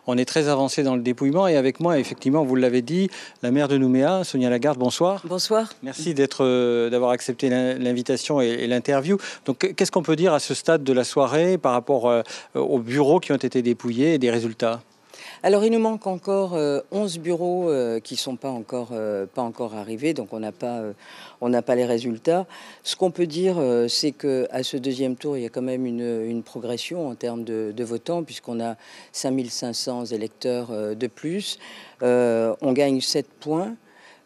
On est très avancé dans le dépouillement et avec moi, effectivement, vous l'avez dit, la maire de Nouméa, Sonia Lagarde, bonsoir. Bonsoir. Merci d'avoir accepté l'invitation et l'interview. Donc, qu'est-ce qu'on peut dire à ce stade de la soirée par rapport aux bureaux qui ont été dépouillés et des résultats? Alors, il nous manque encore 11 bureaux qui ne sont pas encore arrivés, donc on n'a pas les résultats. Ce qu'on peut dire, c'est qu'à ce deuxième tour, il y a quand même une progression en termes de votants, puisqu'on a 5500 électeurs de plus. On gagne 7 points.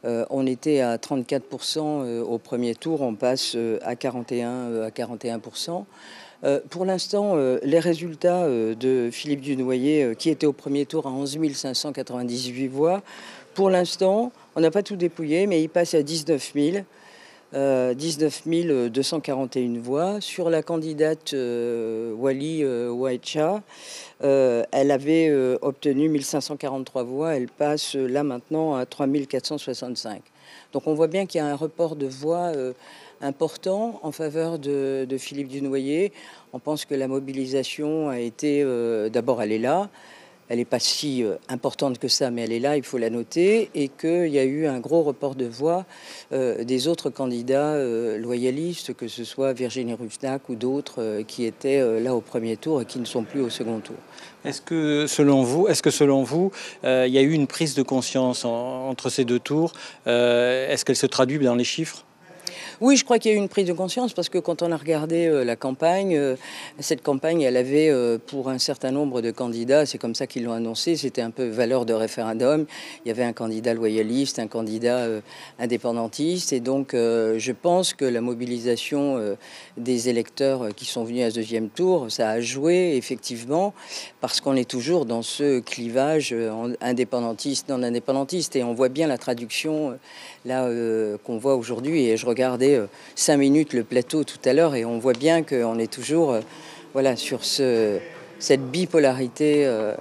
On était à 34% au premier tour, on passe à 41%. Pour l'instant, les résultats de Philippe Dunoyer, qui était au premier tour à 11 598 voix, pour l'instant, on n'a pas tout dépouillé, mais il passe à 19 000. 19 241 voix. Sur la candidate Wali Ouacha, elle avait obtenu 1543 voix. Elle passe là maintenant à 3465. Donc on voit bien qu'il y a un report de voix important en faveur de Philippe Dunoyer. On pense que la mobilisation a été... D'abord, elle est là. Elle n'est pas si importante que ça, mais elle est là, il faut la noter, et qu'il y a eu un gros report de voix des autres candidats loyalistes, que ce soit Virginie Roufnak ou d'autres qui étaient là au premier tour et qui ne sont plus au second tour. Est-ce que selon vous, il y a eu une prise de conscience entre ces deux tours? Est-ce qu'elle se traduit dans les chiffres? Oui, je crois qu'il y a eu une prise de conscience parce que quand on a regardé la campagne, cette campagne, elle avait pour un certain nombre de candidats, c'est comme ça qu'ils l'ont annoncé, c'était un peu valeur de référendum. Il y avait un candidat loyaliste, un candidat indépendantiste, et donc je pense que la mobilisation des électeurs qui sont venus à ce deuxième tour, ça a joué effectivement parce qu'on est toujours dans ce clivage indépendantiste, non indépendantiste, et on voit bien la traduction là qu'on voit aujourd'hui. Et je regardais 5 minutes le plateau tout à l'heure et on voit bien qu'on est toujours voilà, sur cette bipolarité. Voilà.